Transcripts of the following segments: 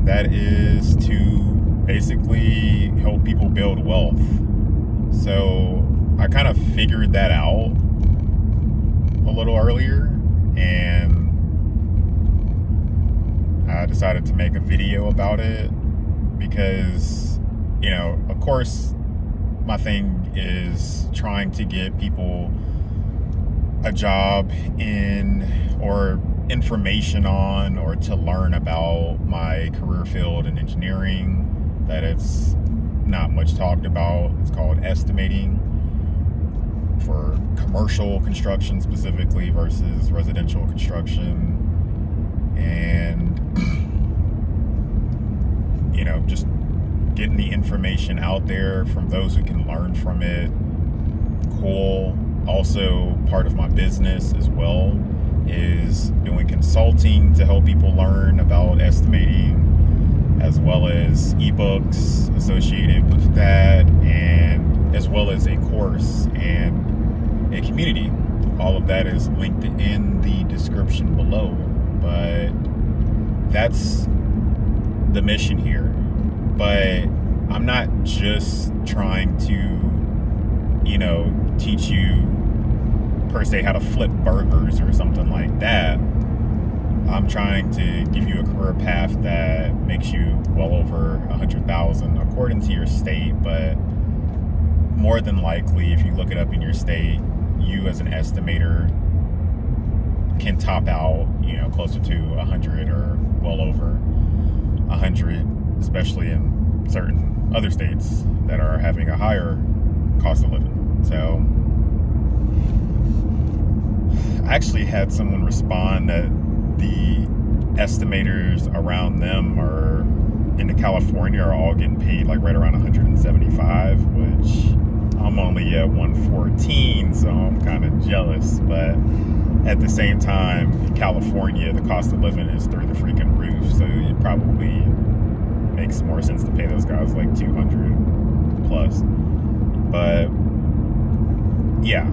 that is to basically help people build wealth. So I kind of figured that out a little earlier, and I decided to make a video about it because, of course, my thing is trying to get people a job in or information on or to learn about my career field in engineering that it's not much talked about. It's called estimating, for commercial construction specifically versus residential construction. And just getting the information out there from those who can learn from it. Cool. Also, part of my business as well is doing consulting to help people learn about estimating, as well as ebooks associated with that, and as well as a course and a community. All of that is linked in the description below. But that's the mission here. But I'm not just trying to, teach you per se how to flip burgers or something like that. I'm trying to give you a career path that makes you well over 100,000 according to your state, but more than likely, if you look it up in your state, you as an estimator can top out, closer to 100 or well over 100, especially in certain other states that are having a higher cost of living. So I actually had someone respond that the estimators around them are in California are all getting paid like right around 175, which I'm only at 114, so I'm kind of jealous. But at the same time, in California, the cost of living is through the freaking roof, so it probably makes more sense to pay those guys like 200 plus. But yeah,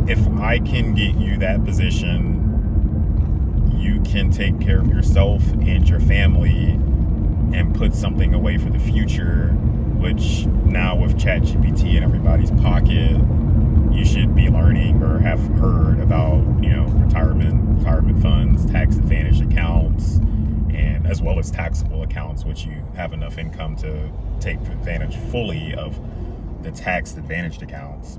if I can get you that position, you can take care of yourself and your family and put something away for the future, which now with ChatGPT in everybody's pocket, you should be learning or have heard about, retirement funds, tax advantage accounts, and as well as taxable accounts, which you have enough income to take advantage fully of the tax advantaged accounts.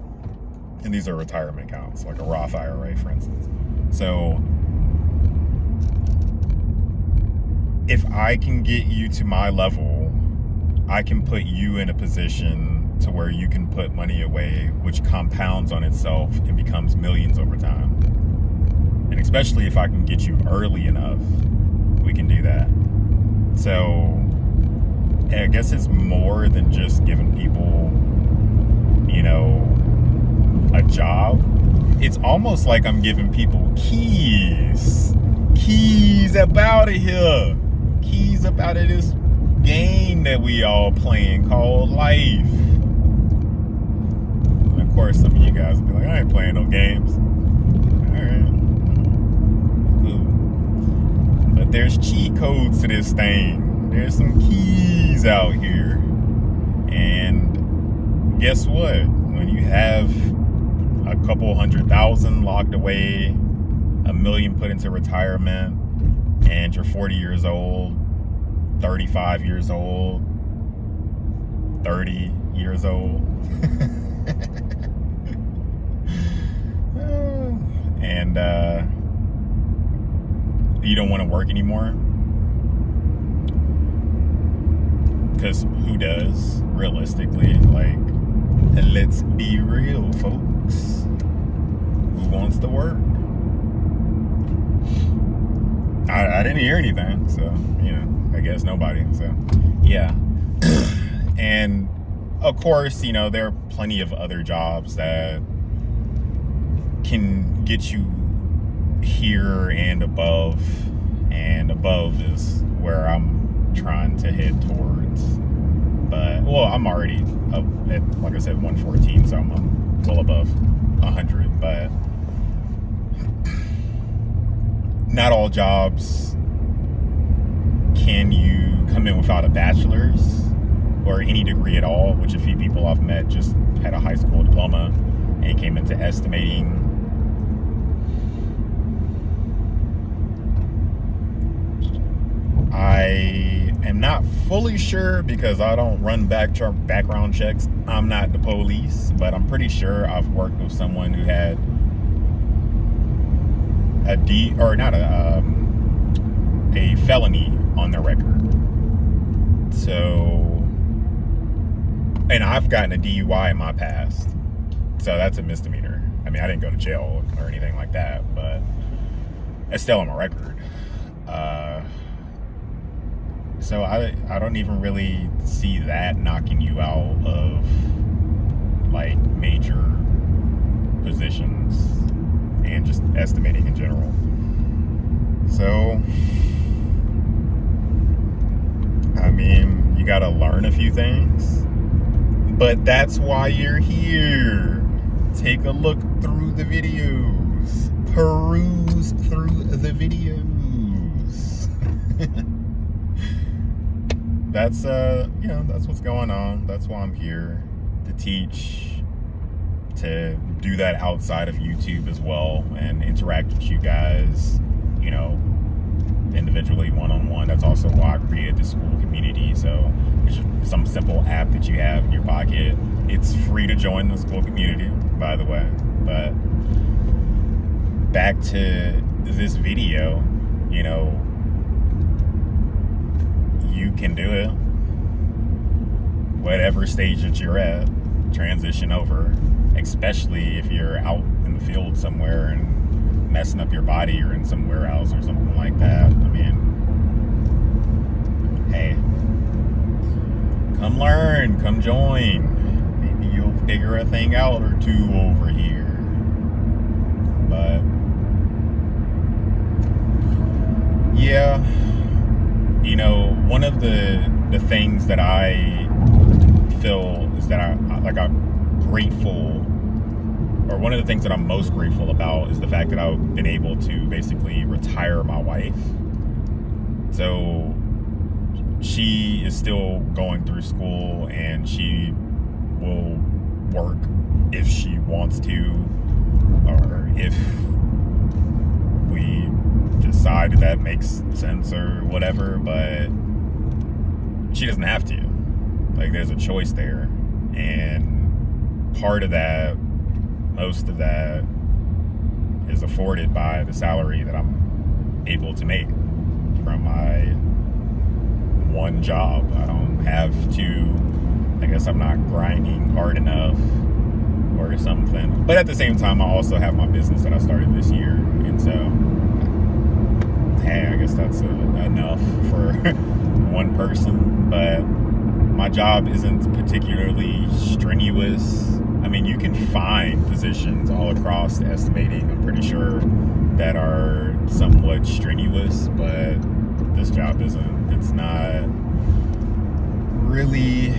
And these are retirement accounts, like a Roth IRA, for instance. So if I can get you to my level, I can put you in a position to where you can put money away, which compounds on itself and becomes millions over time. And especially if I can get you early enough, we can do that. So I guess it's more than just giving people, a job. It's almost like I'm giving people keys up out of here. Keys up out of this game that we all playing called life. And of course, some of you guys will be like, I ain't playing no games. Alright. Cool. But there's cheat codes to this thing. There's some keys out here. And guess what? When you have a couple 100,000 locked away, $1 million put into retirement, and you're 40 years old, 35 years old, 30 years old, and you don't want to work anymore, because who does, realistically? Like, let's be real, folks. Who wants to work? I didn't hear anything, so, I guess nobody. So, yeah. And, of course, there are plenty of other jobs that can get you here and above. And above is where I'm trying to head towards. But, well, I'm already up at, like I said, 114, so I'm well above 100. But not all jobs can you come in without a bachelor's or any degree at all, which a few people I've met just had a high school diploma and came into estimating. I am not fully sure because I don't run background checks. I'm not the police, but I'm pretty sure I've worked with someone who had a felony on their record. So, and I've gotten a DUI in my past, so that's a misdemeanor. I mean, I didn't go to jail or anything like that, but it's still on my record. So I don't even really see that knocking you out of like major positions and just estimating in general. So, I mean, you gotta learn a few things, but that's why you're here. Take a look through the videos, peruse through the videos. That's that's what's going on. That's why I'm here, to teach, to do that outside of YouTube as well, and interact with you guys, individually, one-on-one. That's also why I created the school community. So it's just some simple app that you have in your pocket. It's free to join the school community, by the way. But back to this video, you can do it. Whatever stage that you're at, transition over, especially if you're out in the field somewhere and messing up your body, or in some warehouse or something like that. I mean, hey, come learn, come join. Maybe you'll figure a thing out or two over here. But yeah, one of the things that I feel is that I'm grateful, or one of the things that I'm most grateful about, is the fact that I've been able to basically retire my wife. So she is still going through school, and she will work if she wants to, or if we decide that makes sense or whatever, but she doesn't have to. Like, there's a choice there, and part of that, most of that, is afforded by the salary that I'm able to make from my one job. I don't have to, I guess I'm not grinding hard enough or something. But at the same time, I also have my business that I started this year, and so, hey, I guess that's enough for one person. But my job isn't particularly strenuous. I mean, you can find positions all across estimating, I'm pretty sure, that are somewhat strenuous, but this job isn't. It's not really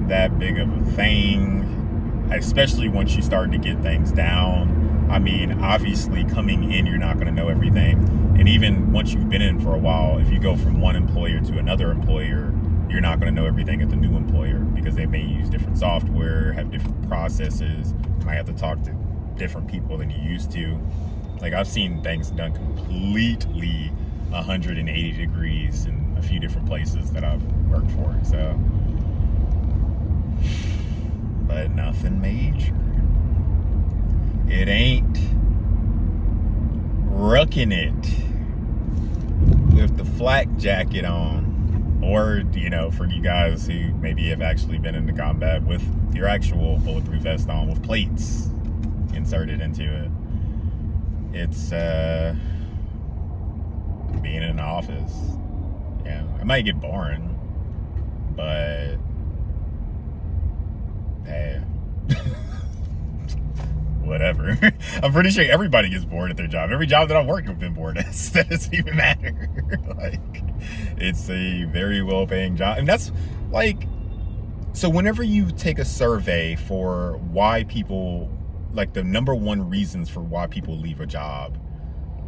that big of a thing, especially once you start to get things down. I mean, obviously, coming in, you're not going to know everything. And even once you've been in for a while, if you go from one employer to another employer, you're not going to know everything at the new employer, because they may use different software, have different processes, might have to talk to different people than you used to. Like, I've seen things done completely 180 degrees in a few different places that I've worked for. So, but nothing major. It ain't rooking it with the flak jacket on. Or, for you guys who maybe have actually been into combat, with your actual bulletproof vest on with plates inserted into it. It's being in an office. Yeah, it might get boring, but hey, whatever. I'm pretty sure everybody gets bored at their job. Every job that I've worked with been bored at. That doesn't even matter. Like, it's a very well-paying job. And that's like, so whenever you take a survey for why people, like the number one reasons for why people leave a job,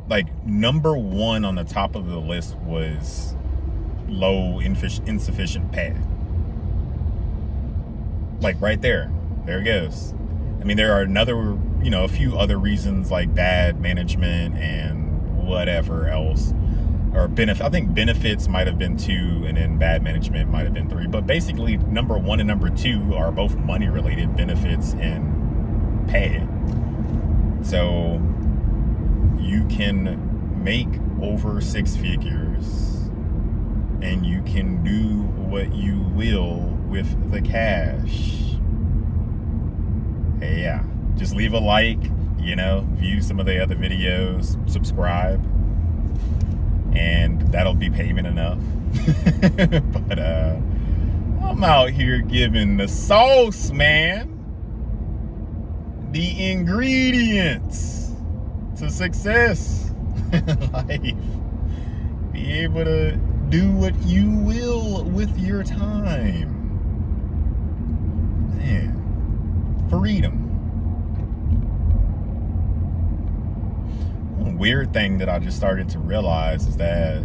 like number one on the top of the list was low, insufficient pay. Like right there it goes. I mean, there are a few other reasons, like bad management and whatever else, or I think benefits might have been 2, and then bad management might have been 3. But basically, number 1 and number 2 are both money related, benefits and pay. So you can make over 6 figures, and you can do what you will with the cash. Hey, yeah, just leave a like, view some of the other videos, subscribe, and that'll be payment enough. But I'm out here giving the sauce, man, the ingredients to success in life. Be able to do what you will with your time. Man, freedom. One weird thing that I just started to realize is that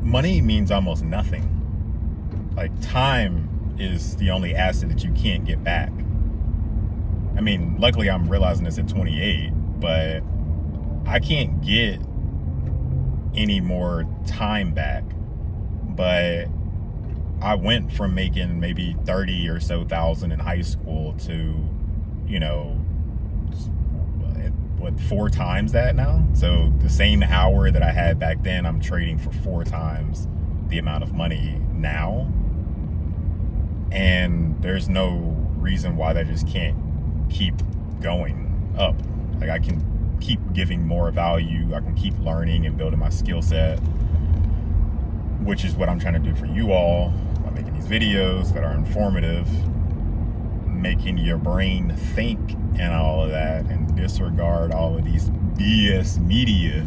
money means almost nothing. Like, time is the only asset that you can't get back. I mean, luckily I'm realizing this at 28, but I can't get any more time back. But I went from making maybe 30 or so thousand in high school to, 4 times that now? So the same hour that I had back then, I'm trading for 4 times the amount of money now. And there's no reason why that just can't keep going up. Like, I can keep giving more value. I can keep learning and building my skill set, which is what I'm trying to do for you all by making these videos that are informative, making your brain think and all of that, and disregard all of these BS media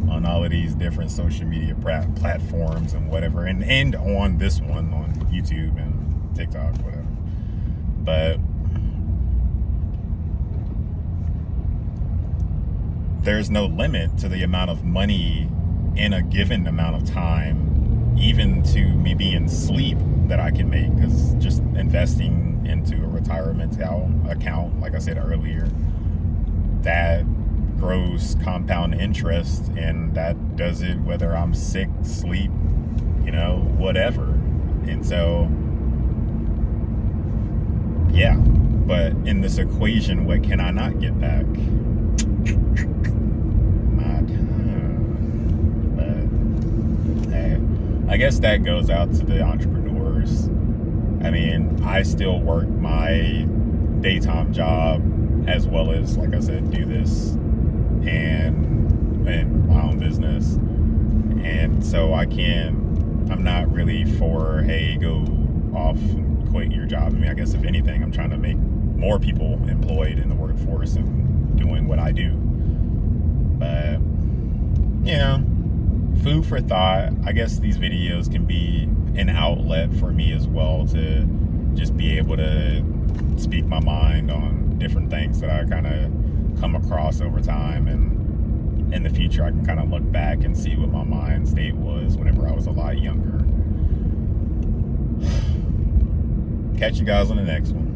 on all of these different social media platforms and whatever, and on this one on YouTube and TikTok, whatever. But there's no limit to the amount of money in a given amount of time, even to me being sleep, that I can make. Because just investing into a retirement account, like I said earlier, that grows compound interest, and that does it whether I'm sick, sleep, whatever. And so, yeah. But in this equation, what can I not get back? My time. But hey, I guess that goes out to the entrepreneurs. I mean, I still work my daytime job as well as, like I said, do this and my own business. And so I'm not really for, hey, go off and quit your job. I mean, I guess if anything, I'm trying to make more people employed in the workforce and doing what I do. But, food for thought. I guess these videos can be an outlet for me as well, to just be able to speak my mind on different things that I kind of come across over time. And in the future, I can kind of look back and see what my mind state was whenever I was a lot younger. Catch you guys on the next one.